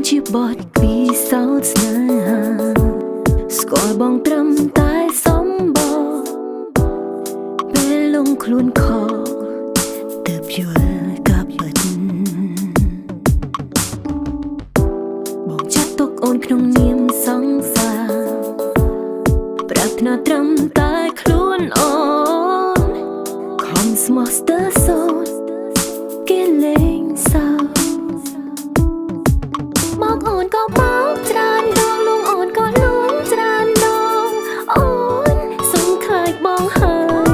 ជាបទពិសោធន៍ស្នេហាស្គាល់បងត្រឹមតែសំបកពេលលងខ្លួនខកទើបយល់កាប់ពិតបងចាត់ទុកអូនក្នុងនាមសង្សារប្រាថ្នាត្រឹមតែខ្លួនអូនខំស្មោះស្ទើរសូនគេលេងសើមកអូនក៏មកច្រើនដងលងអូនក៏លងច្រើនដងអូនសង្ឃើញបងហើយ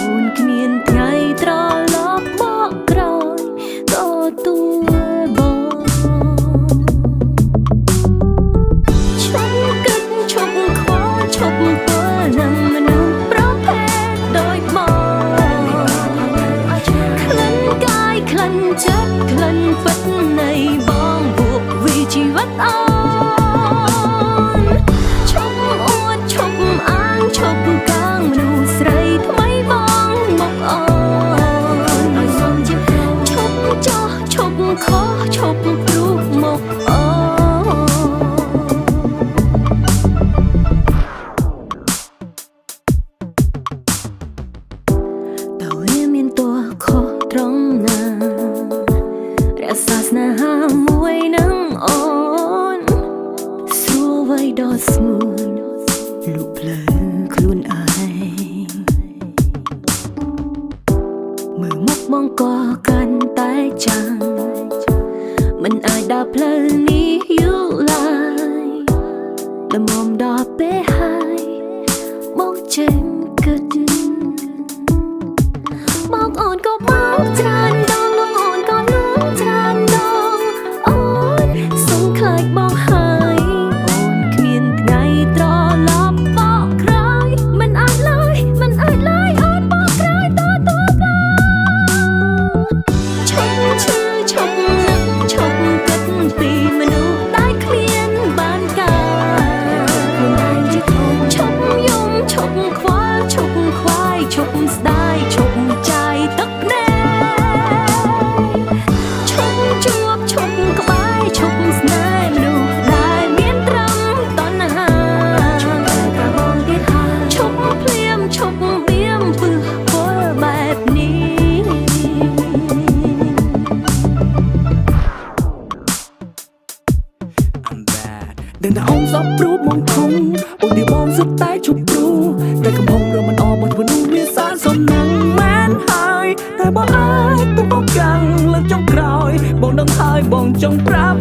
អូនគ្មានថ្ងៃត្រឡប់បកក្រោយទទួលបងឈប់គិតឈប់ខ្វល់ឈប់ធ្វើនឹងមនុស្សប្រភេទដូចបងក្លិនកាយក្លិនចិត្តក្លិនពិតនៃបងជីវិតអូនឈប់អួតឈប់អាងឈប់កាងមនុស្សស្រីថ្មីបងមកអូនឲ្យសមជាឈប់ចោះឈប់ខុសឈប់ព្រុសមកអូតើវាមានទោះខុសត្រង់ណារក្សាស្នេហាមួយនឹងអូនស្រួលໄວដល់ស្ងួនលុបភ្លើខ្លួនឯងមើលមុខបងក៏កាន់តែចាំងមិនអាចដើរផ្លូវនេះយូរឡើយល្មមដល់ពេលហើយបងចេញគិតបងអូនក៏មកច្រើនដងលងអូនក៏លងច្រើនដងអូនសង្ឃើញបងហើយអូនគ្មានថ្ងៃត្រឡប់បកក្រោយមិនអាចឡើយមិនអាចឡើយអូនបកក្រោយទទួលបងឈប់ឈឺឈប់នឹកឈប់គិតពីមនុស្សដែលគ្មានបានការខ្លួនឯងជាធំឈប់យំឈប់ខ្វល់ឈប់ខ្វាយឈប់ស្ដាយឈប់ចាយទឹកភ្នែកឈប់ជួបឈប់ក្បែរឈប់ស្នេហ៍មនុស្សដែលមានត្រឹមតណ្ហាឈប់តែប្របងទៀតហើយឈប់ភ្លាមឈប់បៀមពឹសពលបែបនេះដឹងថាអូនសពព្រួបមកធំអូនទីបងសុទ្ធតែជប់ព្រួតែកំពុងរមិនអបមកមនុស្សមានសារសំណាងមែនហើយតែបងអាចពុកកាំងលើកចុងក្រោយបងដឹងហើយបងចង់ប្រាប់